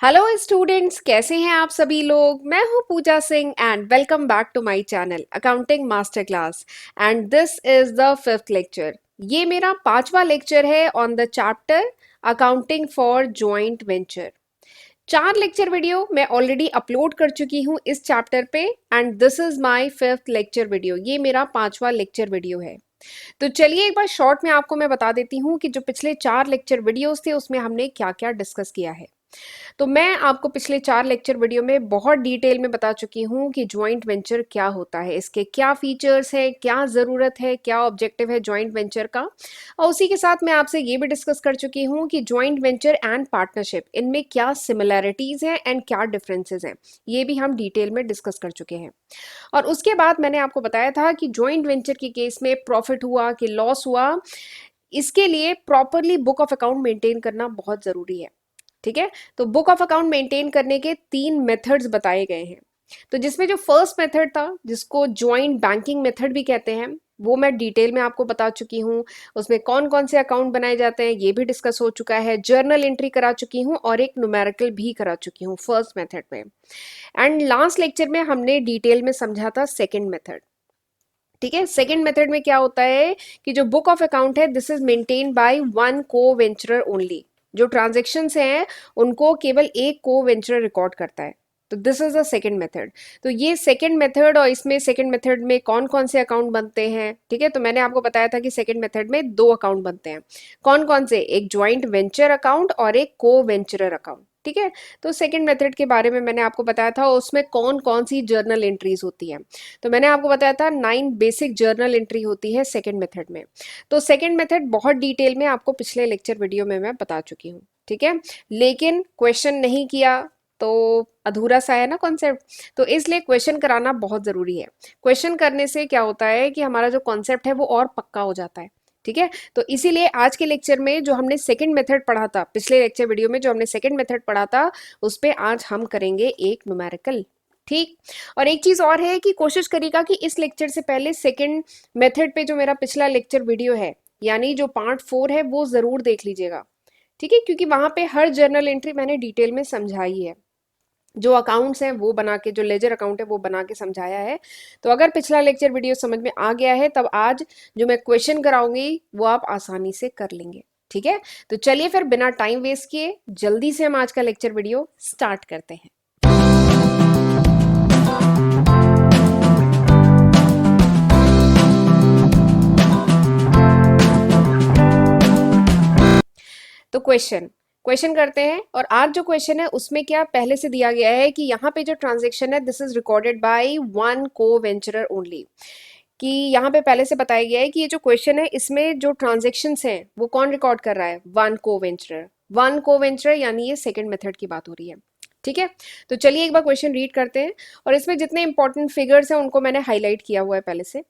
Hello students, कैसे हैं आप सभी लोग। मैं हूं Puja Singh and welcome back to my channel accounting master class. And this is the fifth lecture. ये मेरा पांचवा लेक्चर है on the chapter accounting for joint venture. चार लेक्चर वीडियो मैं ऑलरेडी अपलोड कर चुकी हूं इस चैप्टर पे and this is my fifth lecture video. ये मेरा पांचवा लेक्चर वीडियो है। तो चलिए एक बार शॉर्ट में आपको मैं बता देती हूँ कि जो पिछले चार लेक्चर वीडियोस थे उसमें हमने क्या क्या डिस्कस किया है। तो मैं आपको पिछले चार लेक्चर वीडियो में बहुत डिटेल में बता चुकी हूँ कि जॉइंट वेंचर क्या होता है, इसके क्या फीचर्स हैं, क्या ज़रूरत है, क्या ऑब्जेक्टिव है जॉइंट वेंचर का। और उसी के साथ मैं आपसे ये भी डिस्कस कर चुकी हूँ कि जॉइंट वेंचर एंड पार्टनरशिप इनमें क्या सिमिलैरिटीज़ हैं एंड क्या डिफरेंसेस हैं, ये भी हम डिटेल में डिस्कस कर चुके हैं। और उसके बाद मैंने आपको बताया था कि जॉइंट वेंचर के केस में प्रॉफिट हुआ कि लॉस हुआ, इसके लिए properly book of account maintain करना बहुत ज़रूरी है। ठीक है, तो बुक ऑफ अकाउंट मेंटेन करने के तीन मेथड्स बताए गए हैं। तो जिसमें जो फर्स्ट मेथड था जिसको जॉइंट बैंकिंग मेथड भी कहते हैं, वो मैं डिटेल में आपको बता चुकी हूँ। उसमें कौन कौन से अकाउंट बनाए जाते हैं ये भी डिस्कस हो चुका है, जर्नल एंट्री करा चुकी हूँ और एक न्यूमेरिकल भी करा चुकी हूँ फर्स्ट मेथड में। एंड लास्ट लेक्चर में हमने डिटेल में समझा था सेकेंड मेथड। ठीक है, सेकेंड मेथड में क्या होता है कि जो बुक ऑफ अकाउंट है this is maintain by one को वेंचरर ओनली। जो ट्रांजेक्शन्स हैं उनको केवल एक को वेंचरर रिकॉर्ड करता है। तो this is the second method. तो ये सेकेंड मेथड, और इसमें सेकेंड मेथड में कौन कौन से अकाउंट बनते हैं, ठीक है, तो मैंने आपको बताया था कि सेकेंड मेथड में दो अकाउंट बनते हैं। कौन कौन से, एक ज्वाइंट वेंचर अकाउंट और एक को वेंचरर अकाउंट। ठीक है, तो सेकेंड मेथड के बारे में मैंने आपको बताया था उसमें कौन कौन सी जर्नल एंट्रीज होती हैं। तो मैंने आपको बताया था 9 बेसिक जर्नल एंट्री होती है सेकेंड मेथड में। तो सेकेंड मेथड बहुत डिटेल में आपको पिछले लेक्चर वीडियो में मैं बता चुकी हूँ। ठीक है, लेकिन क्वेश्चन नहीं किया तो अधूरा सा है ना कॉन्सेप्ट। तो इसलिए क्वेश्चन कराना बहुत ज़रूरी है। क्वेश्चन करने से क्या होता है कि हमारा जो कॉन्सेप्ट है वो और पक्का हो जाता है। ठीक है, तो इसीलिए आज के लेक्चर में जो हमने सेकंड मेथड पढ़ा था, पिछले लेक्चर वीडियो में जो हमने सेकंड मेथड पढ़ा था, उस पे आज हम करेंगे एक न्यूमेरिकल। ठीक, और एक चीज और है कि कोशिश करिएगा कि इस लेक्चर से पहले सेकंड मेथड पे जो मेरा पिछला लेक्चर वीडियो है, यानी जो पार्ट 4 है, वो जरूर देख लीजिएगा। ठीक है, क्योंकि वहां पे हर जर्नल एंट्री मैंने डिटेल में समझाई है। जो अकाउंट्स हैं वो बना के, जो लेजर अकाउंट है वो बना के समझाया है। तो अगर पिछला लेक्चर वीडियो समझ में आ गया है तब आज जो मैं क्वेश्चन कराऊंगी वो आप आसानी से कर लेंगे। ठीक है, तो चलिए फिर बिना टाइम वेस्ट किए जल्दी से हम आज का लेक्चर वीडियो स्टार्ट करते हैं। तो क्वेश्चन क्वेश्चन करते हैं। और आज जो क्वेश्चन है उसमें क्या पहले से दिया गया है कि यहाँ पे जो ट्रांजेक्शन है this is recorded by one को वेंचरर ओनली। कि यहाँ पे पहले से बताया गया है कि ये जो क्वेश्चन है इसमें जो ट्रांजेक्शन्स हैं वो कौन रिकॉर्ड कर रहा है, वन को वेंचरर। वन को वेंचरर यानी ये सेकंड मेथड की बात हो रही है। ठीक है, तो चलिए एक बार क्वेश्चन रीड करते हैं। और इसमें जितने इंपॉर्टेंट फिगर्स हैं उनको मैंने हाईलाइट किया हुआ है पहले से।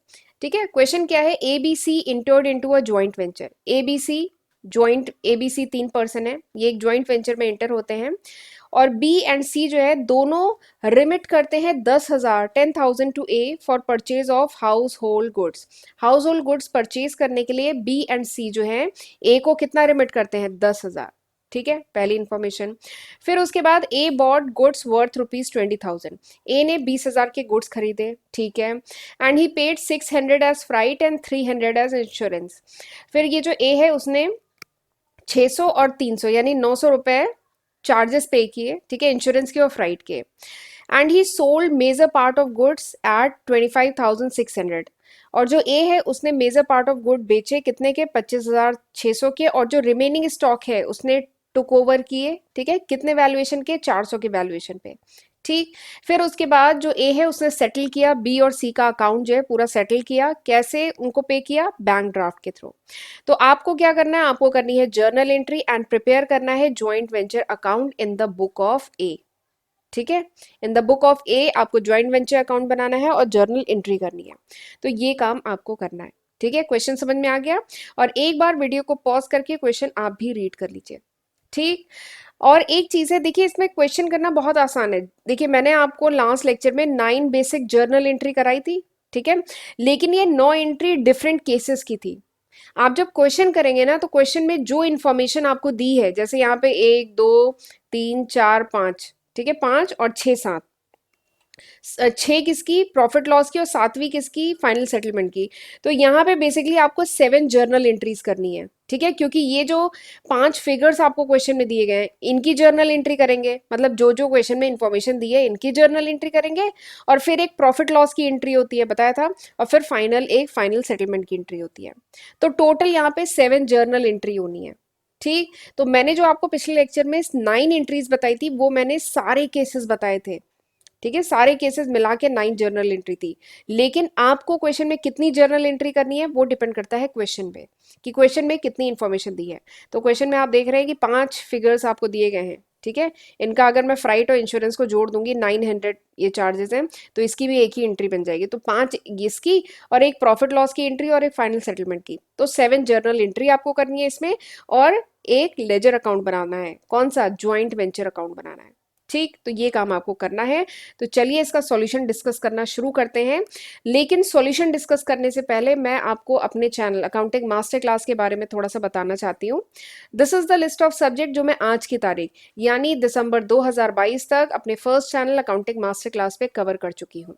ठीक है, क्वेश्चन क्या है, A B C entered into a joint venture. A B C joint, A B C तीन पर्सन है, ये एक ज्वाइंट वेंचर में एंटर होते हैं। और बी एंड सी जो है दोनों रिमिट करते हैं 10,000 10,000 to A for purchase of household goods. Household goods purchase करने के लिए बी एंड सी जो है ए को कितना रिमिट करते हैं, 10,000। ठीक है, पहली इंफॉर्मेशन। फिर उसके बाद A bought goods worth ₹20,000। A ने 20,000 के गुड्स खरीदे। ठीक है, and he paid 600 as freight and 300 as insurance. फिर ये जो ए है उसने 600 और 300 यानी 900 रुपए चार्जेस पे किए। ठीक है, इंश्योरेंस के और फ्राइट के। And he sold major part of goods at 25,600। और जो ए है उसने मेजर पार्ट ऑफ गुड बेचे कितने के, 25,600 के। और जो रिमेनिंग स्टॉक है उसने टुक ओवर किए। ठीक है, कितने वैल्यूएशन के, 400 के वैल्यूएशन पे। ठीक, फिर उसके बाद जो ए है उसने सेटल किया बी और सी का अकाउंट जो है पूरा सेटल किया। कैसे उनको पे किया, बैंक ड्राफ्ट के थ्रू। तो आपको क्या करना है, आपको करनी है जर्नल एंट्री एंड प्रिपेयर करना है joint venture account in the book of A. ठीक है, in the book of A आपको ज्वाइंट वेंचर अकाउंट बनाना है और जर्नल एंट्री करनी है। तो ये काम आपको करना है। ठीक है, क्वेश्चन समझ में आ गया। और एक बार वीडियो को पॉज करके क्वेश्चन आप भी रीड कर लीजिए। ठीक, और एक चीज है, देखिए इसमें क्वेश्चन करना बहुत आसान है। देखिए मैंने आपको लास्ट लेक्चर में 9 बेसिक जर्नल एंट्री कराई थी। ठीक है, लेकिन ये 9 एंट्री डिफरेंट केसेस की थी। आप जब क्वेश्चन करेंगे ना तो क्वेश्चन में जो इन्फॉर्मेशन आपको दी है, जैसे यहाँ पे 1 2 3 4 5, ठीक है, 5 और 6 7, 6 किसकी प्रॉफिट लॉस की और 7वीं किसकी फाइनल सेटलमेंट की। तो यहाँ पे बेसिकली आपको 7 जर्नल एंट्रीज करनी है, ठीक है, क्योंकि ये जो 5 फिगर्स आपको क्वेश्चन में दिए गए हैं इनकी जर्नल एंट्री करेंगे, मतलब जो जो क्वेश्चन में इंफॉर्मेशन दी है इनकी जर्नल एंट्री करेंगे, और फिर एक प्रॉफिट लॉस की एंट्री होती है, बताया था, और फिर एक फाइनल सेटलमेंट की एंट्री होती है। तो टोटल यहाँ पे 7 जर्नल एंट्री होनी है। ठीक, तो मैंने जो आपको पिछले लेक्चर में 9 एंट्रीज बताई थी वो मैंने सारे केसेस बताए थे, ठीक है, सारे केसेस मिला के 9 जर्नल एंट्री थी। लेकिन आपको क्वेश्चन में कितनी जर्नल एंट्री करनी है वो डिपेंड करता है क्वेश्चन पे, कि क्वेश्चन में कितनी इंफॉर्मेशन दी है। तो क्वेश्चन में आप देख रहे हैं कि 5 फिगर्स आपको दिए गए हैं, ठीक है, इनका अगर मैं फ्राइट और इंश्योरेंस को जोड़ दूंगी 900 ये चार्जेस हैं, तो इसकी भी एक ही एंट्री बन जाएगी। तो 5 इसकी और एक प्रॉफिट लॉस की एंट्री और एक फाइनल सेटलमेंट की, तो 7 जर्नल एंट्री आपको करनी है इसमें, और एक लेजर अकाउंट बनाना है, कौन सा, ज्वाइंट वेंचर अकाउंट बनाना है। ठीक, तो ये काम आपको करना है। तो चलिए इसका सॉल्यूशन डिस्कस करना शुरू करते हैं। लेकिन सॉल्यूशन डिस्कस करने से पहले मैं आपको अपने चैनल अकाउंटिंग मास्टर क्लास के बारे में थोड़ा सा बताना चाहती हूँ। This is the list of subject जो मैं आज की तारीख यानी दिसंबर 2022 तक अपने first channel accounting master class पे कवर कर चुकी हूँ।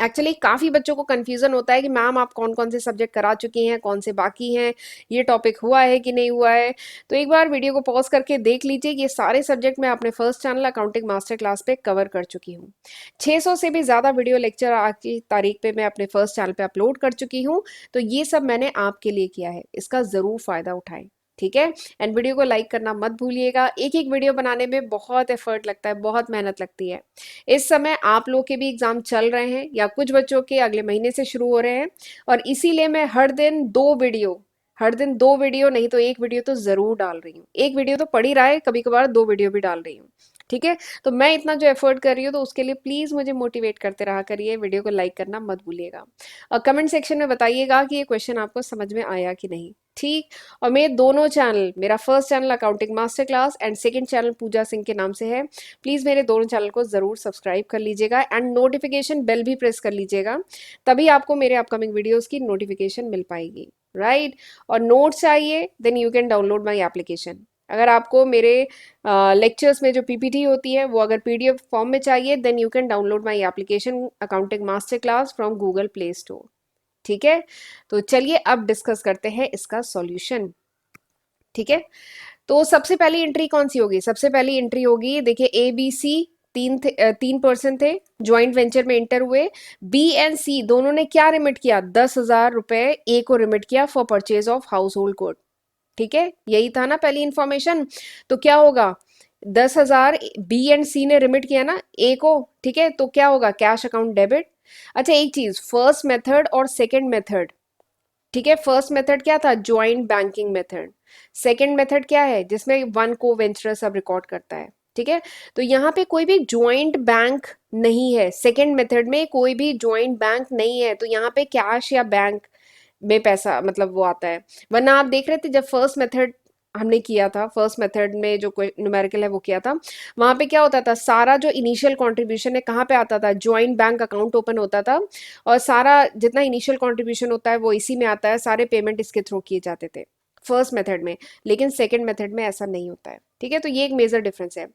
एक्चुअली काफ़ी बच्चों को कन्फ्यूज़न होता है कि मैम आप कौन कौन से सब्जेक्ट करा चुकी हैं, कौन से बाकी हैं, ये टॉपिक हुआ है कि नहीं हुआ है। तो एक बार वीडियो को पॉज करके देख लीजिए कि ये सारे सब्जेक्ट मैं अपने first channel accounting master class पे कवर कर चुकी हूँ। 600 से भी ज़्यादा वीडियो लेक्चर आज की तारीख पे मैं अपने फर्स्ट चैनल पे अपलोड कर चुकी हूँ। तो ये सब मैंने आपके लिए किया है, इसका ज़रूर फ़ायदा उठाएं, ठीक है। एंड वीडियो को लाइक करना मत भूलिएगा। एक एक वीडियो बनाने में बहुत एफर्ट लगता है, बहुत मेहनत लगती है। इस समय आप लोग के भी एग्जाम चल रहे हैं या कुछ बच्चों के अगले महीने से शुरू हो रहे हैं, और इसीलिए मैं हर दिन दो वीडियो नहीं तो एक वीडियो तो जरूर डाल रही हूँ। एक वीडियो तो पड़ ही रहा है, कभी कभार 2 वीडियो भी डाल रही हूँ, ठीक है। तो मैं इतना जो एफर्ट कर रही हूँ तो उसके लिए प्लीज मुझे मोटिवेट करते रहा करिए। वीडियो को लाइक करना मत भूलिएगा, और कमेंट सेक्शन में बताइएगा कि ये क्वेश्चन आपको समझ में आया कि नहीं, ठीक। और मेरे दोनों चैनल, मेरा first channel accounting master class and second channel Puja Singh के नाम से है। प्लीज़ मेरे दोनों चैनल को ज़रूर सब्सक्राइब कर लीजिएगा एंड नोटिफिकेशन बेल भी प्रेस कर लीजिएगा, तभी आपको मेरे अपकमिंग वीडियोस की नोटिफिकेशन मिल पाएगी, राइट। और नोट्स चाहिए then you can download my application. अगर आपको मेरे लेक्चर्स में जो पीपीटी होती है वो अगर पीडीएफ फॉर्म में चाहिए then you can download my application accounting master class from Google Play Store, ठीक है। तो चलिए अब डिस्कस करते हैं इसका सॉल्यूशन, ठीक है। तो सबसे पहली एंट्री कौन सी होगी, सबसे पहली एंट्री होगी, देखिए ए बी सी 3% थे, ज्वाइंट वेंचर में एंटर हुए। बी एंड सी दोनों ने क्या रिमिट किया, 10,000 रुपए ए को रिमिट किया for purchase of house hold good, ठीक है, यही था ना पहली इंफॉर्मेशन। तो क्या होगा, 10,000 बी एंड सी ने रिमिट किया ना ए को, ठीक है, तो क्या होगा, कैश अकाउंट डेबिट। अच्छा एक चीज, फर्स्ट मेथड और सेकेंड मेथड, ठीक है, फर्स्ट मेथड क्या था, joint banking method. Second method क्या है, जिसमें वन को वेंचर सब रिकॉर्ड करता है, ठीक है। तो यहाँ पे कोई भी ज्वाइंट बैंक नहीं है, सेकंड मेथड में कोई भी ज्वाइंट बैंक नहीं है, तो यहाँ पे कैश या बैंक में पैसा मतलब वो आता है। वरना आप देख रहे थे जब फर्स्ट मेथड हमने किया था, फर्स्ट मेथड में जो न्यूमेरिकल है वो किया था, वहां पे क्या होता था, सारा जो इनिशियल कंट्रीब्यूशन है कहाँ पे आता था, ज्वाइंट बैंक अकाउंट ओपन होता था, और सारा जितना इनिशियल कंट्रीब्यूशन होता है वो इसी में आता है, सारे पेमेंट इसके थ्रू किए जाते थे फर्स्ट मेथड में। लेकिन सेकंड मेथड में ऐसा नहीं होता है, ठीक है, तो ये एक मेजर डिफरेंस है।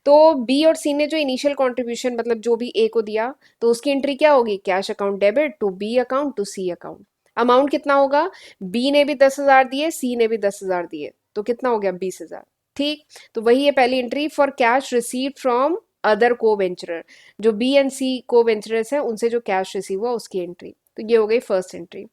तो बी और सी ने जो इनिशियल कंट्रीब्यूशन मतलब जो भी ए को दिया, तो उसकी एंट्री क्या होगी, cash account debit to B account to C account. Amount कितना होगा, बी ने भी 10,000 दिए, सी ने भी 10,000 दिए, तो कितना हो गया, 20,000, ठीक। तो वही है पहली entry, for cash receive from other को वेंचरर, जो बी एंड सी को वेंचरर्स हैं उनसे जो कैश रिसीव हुआ उसकी एंट्री। तो ये हो गई फर्स्ट एंट्री।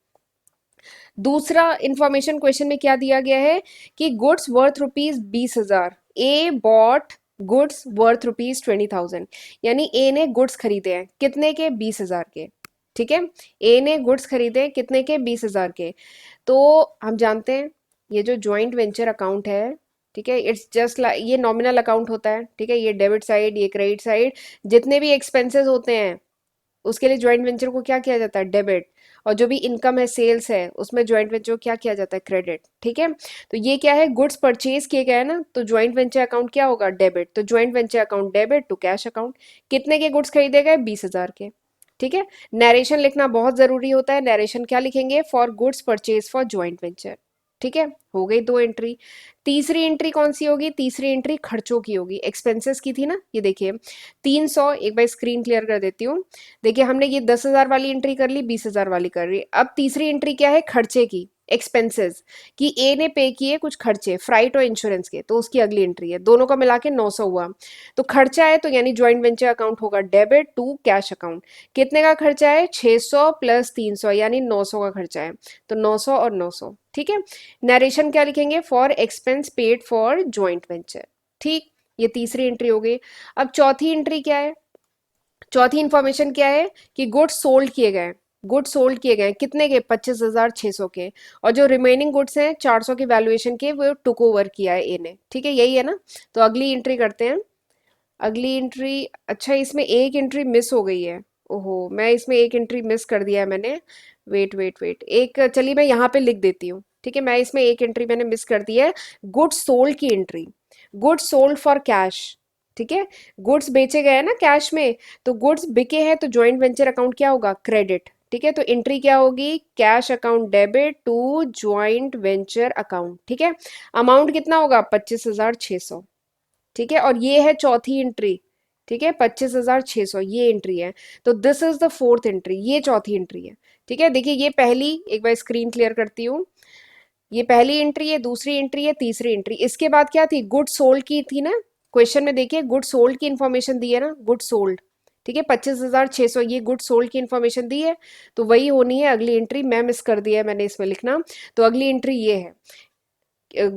दूसरा इंफॉर्मेशन क्वेश्चन में क्या दिया गया है कि गुड्स वर्थ ₹20,000, ए बॉट गुड्स वर्थ ₹20,000, यानी ए ने गुड्स खरीदे हैं कितने के, 20,000 के, ठीक है। ए ने गुड्स खरीदे कितने के, 20,000 के। तो हम जानते हैं ये जो ज्वाइंट वेंचर अकाउंट है, ठीक है, इट्स जस्ट लाइक, ये नॉमिनल अकाउंट होता है, ठीक है, ये डेबिट साइड ये क्रेडिट साइड, जितने भी एक्सपेंसेस होते हैं उसके लिए ज्वाइंट वेंचर को क्या किया जाता है, डेबिट, और जो भी इनकम है सेल्स है उसमें ज्वाइंट वेंचर को क्या किया जाता है, क्रेडिट, ठीक है। तो ये क्या है, गुड्स परचेज किए गए ना, तो ज्वाइंट वेंचर अकाउंट क्या होगा, डेबिट, तो joint venture account debit to cash account, कितने के गुड्स खरीदे गए, 20,000 के, ठीक है। नरेशन लिखना बहुत जरूरी होता है। नरेशन क्या लिखेंगे? For goods purchase for joint venture. ठीक है, हो गई दो एंट्री। तीसरी एंट्री कौन सी होगी? तीसरी एंट्री खर्चों की होगी, एक्सपेंसेस की थी ना। ये देखिए 300, एक बार स्क्रीन क्लियर कर देती हूँ। देखिए हमने ये 10,000 वाली एंट्री कर ली, 20,000 वाली कर ली। अब तीसरी एंट्री क्या है? खर्चे की, एक्सपेंसेस, कि ए ने पे किए कुछ खर्चे फ्राइट और इंश्योरेंस के, तो उसकी अगली एंट्री है। दोनों का मिला के 900 हुआ। तो खर्चा है तो यानी ज्वाइंट वेंचर अकाउंट होगा डेबिट टू कैश अकाउंट। कितने का खर्चा है? 600 प्लस 300 यानी 900 का खर्चा है। तो 900 और 900। ठीक है। नरेशन क्या लिखेंगे? For expense paid for joint venture. ठीक, ये तीसरी एंट्री हो गई। अब चौथी एंट्री क्या है? चौथी इंफॉर्मेशन क्या है? कि गुड्स सोल्ड किए गए। गुड्स सोल्ड किए गए कितने के? 25,600 के। और जो रिमेनिंग गुड्स हैं 400 के वैल्यूएशन के, वो टुक ओवर किया है ए ने। ठीक है, यही है ना। तो अगली एंट्री करते हैं। अगली एंट्री, अच्छा इसमें एक एंट्री मिस हो गई है। ओहो, मैं इसमें एक एंट्री मिस कर दिया है मैंने। वेट वेट वेट, एक चलिए मैं यहाँ पे लिख देती हूँ। ठीक है, मैं इसमें एक एंट्री मैंने मिस कर दी है। गुड्स सोल्ड की entry, goods sold for cash. ठीक है, गुड्स बेचे गए हैं ना कैश में, तो गुड्स बिके हैं तो ज्वाइंट वेंचर अकाउंट क्या होगा? क्रेडिट। ठीक है, तो एंट्री क्या होगी? Cash account debit to joint venture account. ठीक है, अमाउंट कितना होगा? 25,600। ठीक है, और ये है चौथी एंट्री। ठीक है, 25,600 ये एंट्री है। तो this is the fourth entry, ये चौथी एंट्री है। ठीक है, देखिए ये पहली, एक बार स्क्रीन क्लियर करती हूँ। ये पहली एंट्री है, दूसरी एंट्री है, तीसरी एंट्री। इसके बाद क्या थी? गुड सोल्ड की थी ना। क्वेश्चन में देखिए गुड सोल्ड की इंफॉर्मेशन दी है ना, गुड सोल्ड। ठीक है, 25,600 ये गुड सोल्ड की इंफॉर्मेशन दी है। तो वही होनी है अगली एंट्री। मैं मिस कर दिया है मैंने इसमें लिखना। तो अगली एंट्री ये है,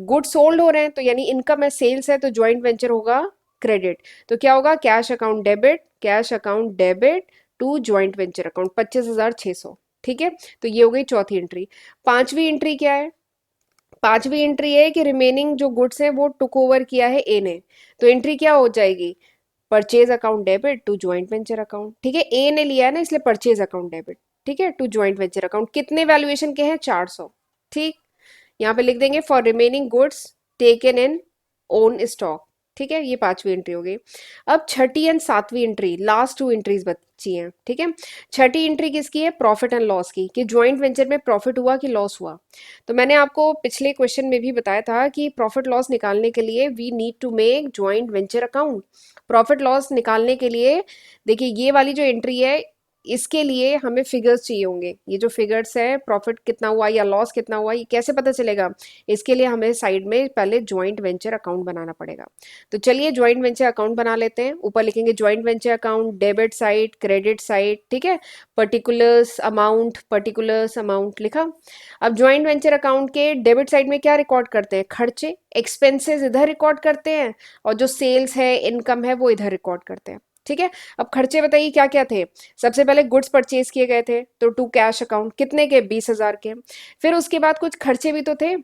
गुड सोल्ड हो रहे हैं तो यानी इनकम है, सेल्स है, तो ज्वाइंट वेंचर होगा क्रेडिट। तो क्या होगा? Cash account debit, cash account debit to joint venture account 25,600। ठीक है, तो ये हो गई चौथी एंट्री। पांचवी एंट्री क्या है? पांचवी एंट्री है कि रिमेनिंग जो गुड्स हैं वो टुक ओवर किया है ए ने। तो एंट्री क्या हो जाएगी? Purchase account debit to joint venture account. ठीक है, ए ने लिया है ना, इसलिए परचेज अकाउंट डेबिट। ठीक है, टू ज्वाइंट वेंचर अकाउंट। कितने वैल्यूएशन के हैं? 400। ठीक, यहाँ पे लिख देंगे for remaining goods taken in own stock. ठीक है, ये पांचवी एंट्री हो गई। अब छठी एंड सातवीं एंट्री, लास्ट टू एंट्रीज बची हैं। ठीक है, छठी एंट्री किसकी है? प्रॉफिट एंड लॉस की, कि ज्वाइंट वेंचर में प्रॉफिट हुआ कि लॉस हुआ। तो मैंने आपको पिछले क्वेश्चन में भी बताया था कि प्रॉफिट लॉस निकालने के लिए we need to make joint venture account. Profit loss निकालने के लिए देखिए ये वाली जो एंट्री है, इसके लिए हमें फिगर्स चाहिए होंगे। ये जो फिगर्स है, प्रॉफिट कितना हुआ या लॉस कितना हुआ, ये कैसे पता चलेगा? इसके लिए हमें साइड में पहले ज्वाइंट वेंचर अकाउंट बनाना पड़ेगा। तो चलिए ज्वाइंट वेंचर अकाउंट बना लेते हैं। ऊपर लिखेंगे joint venture account, debit side, credit side. ठीक है, पर्टिकुलर्स अमाउंट लिखा। अब ज्वाइंट वेंचर अकाउंट के डेबिट साइड में क्या रिकॉर्ड करते हैं? खर्चे, एक्सपेंसेस इधर रिकॉर्ड करते हैं, और जो सेल्स है, इनकम है, वो इधर रिकॉर्ड करते हैं। ठीक है, अब खर्चे बताइए क्या क्या थे। सबसे पहले गुड्स परचेज किए गए थे तो टू कैश अकाउंट, कितने के? 20,000 के। फिर उसके बाद कुछ खर्चे भी तो थे,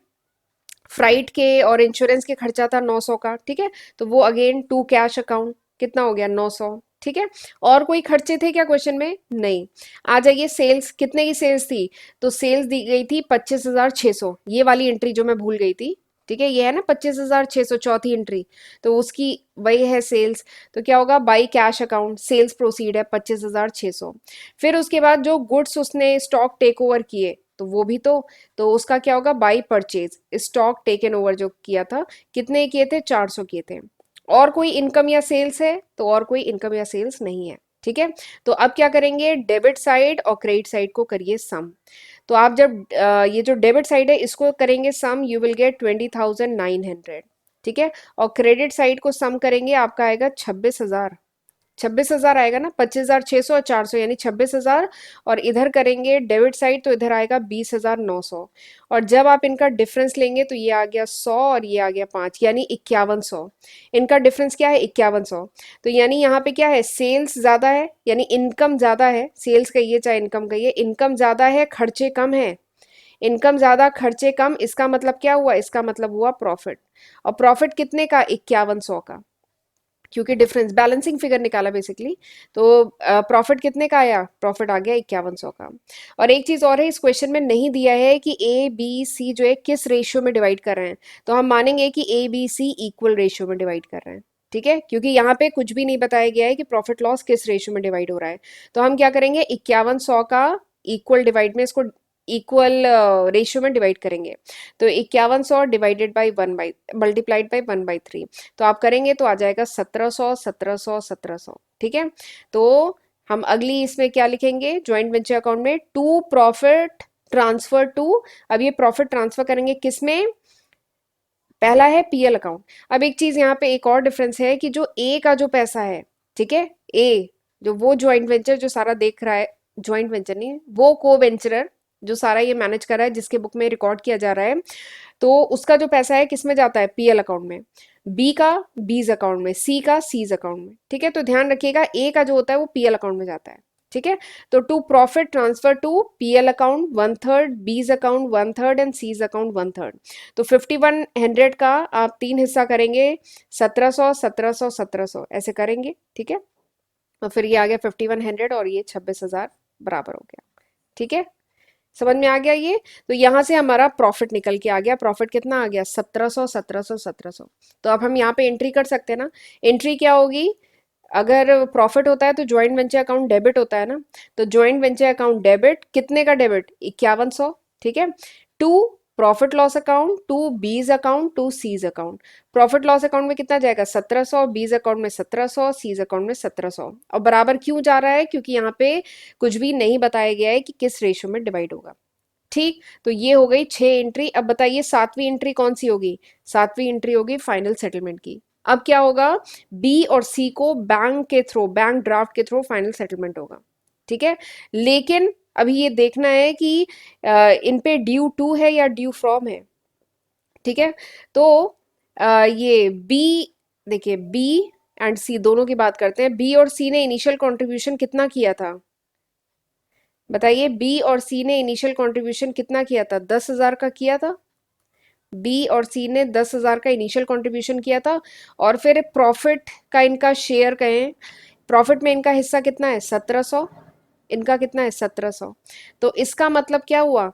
फ्राइट के और इंश्योरेंस के खर्चा था 900 का। ठीक है, तो वो अगेन टू कैश अकाउंट, कितना हो गया? 900। ठीक है, और कोई खर्चे थे क्या क्वेश्चन में? नहीं। आ जाइए सेल्स, कितने की सेल्स थी? तो सेल्स दी गई थी 25,600, ये वाली एंट्री जो मैं भूल गई थी। ठीक है, ये है ना 25,600 चौथी एंट्री, तो उसकी वही है सेल्स। तो क्या होगा? By cash account, sales proceed है 25,600। फिर उसके बाद जो गुड्स उसने स्टॉक टेक ओवर किए, तो वो भी तो उसका क्या होगा? By purchase, stock taken over जो किया था, कितने किए थे? 400 किए थे। और कोई इनकम या सेल्स है? तो और कोई इनकम या सेल्स नहीं है। ठीक है, तो अब क्या करेंगे? डेबिट साइड और क्रेडिट साइड को करिए सम। तो आप जब ये जो डेबिट साइड है इसको करेंगे सम, यू विल गेट 20,900। ठीक है, और क्रेडिट साइड को सम करेंगे, आपका आएगा 26,000। 26,000 आएगा ना, 25,600 और 400 यानी 26,000। और इधर करेंगे डेबिट साइड तो इधर आएगा 20,900। और जब आप इनका डिफरेंस लेंगे तो ये आ गया 100 और ये आ गया 5 यानी 5100। इनका डिफरेंस क्या है? 5100। तो यानी यहाँ पे क्या है? सेल्स ज़्यादा है, यानी इनकम ज़्यादा है। सेल्स कहिए चाहे इनकम कहिए, इनकम ज़्यादा है, खर्चे कम है। इनकम ज़्यादा, खर्चे कम, इसका मतलब क्या हुआ? इसका मतलब हुआ प्रॉफिट। और प्रॉफिट कितने का? 5100 का, क्योंकि डिफरेंस बैलेंसिंग फिगर निकाला बेसिकली। तो प्रॉफिट कितने का आया? प्रॉफिट आ गया 5100 का। और एक चीज़ और है, इस क्वेश्चन में नहीं दिया है कि ए बी सी जो है किस रेशियो में डिवाइड कर रहे हैं। तो हम मानेंगे कि A B C equal ratio में डिवाइड कर रहे हैं। ठीक है, क्योंकि यहाँ पे कुछ भी नहीं बताया गया है कि प्रॉफिट लॉस किस रेशियो में डिवाइड हो रहा है। तो हम क्या करेंगे, 5100 का इक्वल डिवाइड में इसको इक्वल रेशियो में डिवाइड करेंगे। तो 5100 divided by 1 by multiplied by 1/3, तो आप करेंगे तो आ जाएगा 1700 1700 1700। ठीक है, तो हम अगली इसमें क्या लिखेंगे, ज्वाइंट वेंचर अकाउंट में टू प्रॉफिट ट्रांसफर टू, अब ये प्रॉफिट ट्रांसफर करेंगे किसमें, पहला है पीएल अकाउंट। अब एक चीज यहाँ पे एक और डिफरेंस है कि जो ए का जो पैसा है, ठीक है, ए जो वो ज्वाइंट वेंचर जो सारा देख रहा है, ज्वाइंट वेंचर नहीं वो को वेंचरर जो सारा ये मैनेज कर रहा है, जिसके बुक में रिकॉर्ड किया जा रहा है, तो उसका जो पैसा है किस में जाता है, पीएल अकाउंट में, बी का बीज अकाउंट में, सी का सीज अकाउंट में। ठीक है, तो ध्यान रखिएगा ए का जो होता है वो पीएल अकाउंट में जाता है। ठीक है, तो to profit transfer to PL account 1/3, B's account 1/3 and seize account 1/3। तो 5100 का आप 3 हिस्सा करेंगे, 1700 1700 1700 ऐसे करेंगे। ठीक है, और फिर ये आ गया 5100 और ये 26,000 बराबर हो गया। ठीक है, समझ में आ गया ये। तो यहाँ से हमारा प्रॉफिट निकल के आ गया, प्रॉफिट कितना आ गया, 1700 1700 1700। तो अब हम यहाँ पे एंट्री कर सकते हैं ना, एंट्री क्या होगी, अगर प्रॉफिट होता है तो ज्वाइंट वेंचर अकाउंट डेबिट होता है ना, तो ज्वाइंट वेंचर अकाउंट डेबिट कितने का डेबिट, 5100। ठीक है, to profit loss account, to B's account, to C's account. Profit loss account में कितना जाएगा, 1700, बीज अकाउंट में 1700, सीज अकाउंट में 1700। और बराबर क्यों जा रहा है, क्योंकि यहाँ पे कुछ भी नहीं बताया गया है कि किस रेशियो में डिवाइड होगा। ठीक, तो ये हो गई 6 एंट्री। अब बताइए सातवीं एंट्री कौन सी होगी, सातवीं एंट्री होगी फाइनल सेटलमेंट की। अब क्या होगा, बी और सी को बैंक के थ्रू, बैंक ड्राफ्ट के थ्रू फाइनल सेटलमेंट होगा। ठीक है, लेकिन अभी ये देखना है कि इन पे ड्यू टू है या ड्यू फ्रॉम है। ठीक है, तो ये बी, देखिए बी एंड सी दोनों की बात करते हैं। बी और सी ने इनिशियल कंट्रीब्यूशन कितना किया था, बताइए, बी और सी ने इनिशियल कंट्रीब्यूशन कितना किया था, 10,000 का किया था। बी और सी ने 10,000 का इनिशियल कंट्रीब्यूशन किया था, और फिर प्रॉफिट का इनका शेयर कहें, प्रॉफिट में इनका हिस्सा कितना है, 1700, इनका कितना है 1700। तो इसका मतलब क्या हुआ,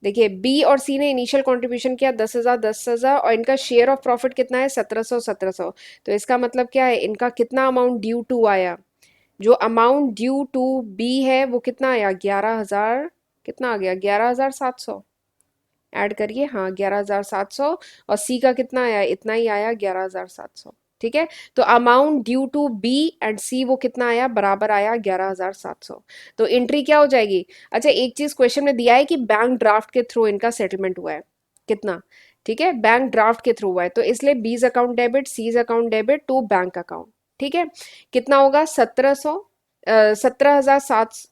देखिए बी और सी ने इनिशियल कंट्रीब्यूशन किया 10,000 10,000, और इनका शेयर ऑफ प्रॉफिट कितना है 1700 1700। तो इसका मतलब क्या है, इनका कितना अमाउंट ड्यू टू आया, जो अमाउंट ड्यू टू बी है वो कितना आया, 11,000, कितना आ गया 11,700, ऐड करिए, हाँ 11,700। और सी का कितना आया, इतना ही आया 11,700। ठीक है, तो amount due to B and C वो कितना आया, बराबर आया 11,700। तो एंट्री क्या हो जाएगी, अच्छा एक चीज क्वेश्चन में दिया है कि बैंक ड्राफ्ट के थ्रू इनका सेटलमेंट हुआ है, कितना, ठीक है, बैंक ड्राफ्ट के थ्रू हुआ है, तो इसलिए B's account debit, C's account debit to bank account. ठीक है, कितना होगा 1700, 17,700,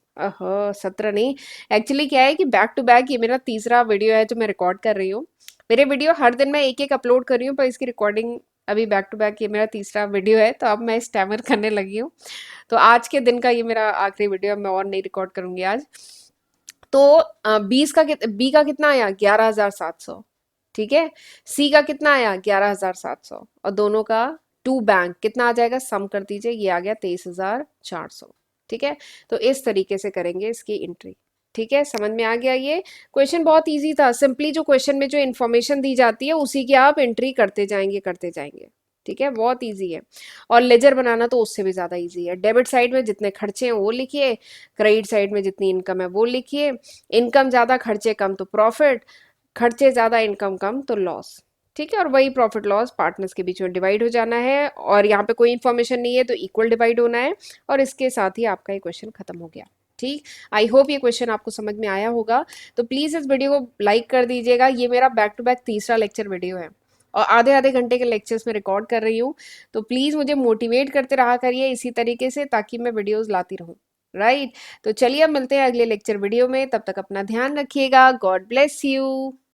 17 नहीं, एक्चुअली क्या है कि बैक टू बैक ये मेरा तीसरा वीडियो है जो मैं रिकॉर्ड कर रही हूँ। मेरे वीडियो हर दिन मैं एक एक अपलोड कर रही हूँ, पर इसकी रिकॉर्डिंग अभी बैक टू बैक ये मेरा तीसरा वीडियो है, तो अब मैं स्टैमर करने लगी हूँ। तो आज के दिन का ये मेरा आखिरी वीडियो है, मैं और नहीं रिकॉर्ड करूंगी आज। तो बी का कितना आया 11,700। ठीक है, सी का कितना आया 11,700, और दोनों का टू बैंक कितना आ जाएगा, सम कर दीजिए, ये आ गया 23,400। ठीक है, तो इस तरीके से करेंगे इसकी एंट्री। ठीक है, समझ में आ गया ये। क्वेश्चन बहुत इजी था, सिंपली जो क्वेश्चन में जो इन्फॉर्मेशन दी जाती है उसी की आप एंट्री करते जाएंगे करते जाएंगे। ठीक है, बहुत इजी है। और लेजर बनाना तो उससे भी ज़्यादा इजी है, डेबिट साइड में जितने खर्चे हैं वो लिखिए, क्रेडिट साइड में जितनी इनकम है वो लिखिए, इनकम ज़्यादा खर्चे कम तो प्रॉफिट, खर्चे ज़्यादा इनकम कम तो लॉस। ठीक है, और वही प्रॉफिट लॉस पार्टनर्स के बीच में डिवाइड हो जाना है, और यहाँ पे कोई इन्फॉर्मेशन नहीं है तो इक्वल डिवाइड होना है, और इसके साथ ही आपका ये क्वेश्चन खत्म हो गया। ठीक, आई होप ये क्वेश्चन आपको समझ में आया होगा। तो प्लीज़ इस वीडियो को लाइक कर दीजिएगा, ये मेरा बैक टू बैक तीसरा लेक्चर वीडियो है, और आधे आधे घंटे के लेक्चर्स में रिकॉर्ड कर रही हूँ। तो प्लीज़ मुझे मोटिवेट करते रहा करिए इसी तरीके से, ताकि मैं वीडियोज़ लाती रहूँ। राइट, तो चलिए अब मिलते हैं अगले लेक्चर वीडियो में, तब तक अपना ध्यान रखिएगा, गॉड ब्लेस यू।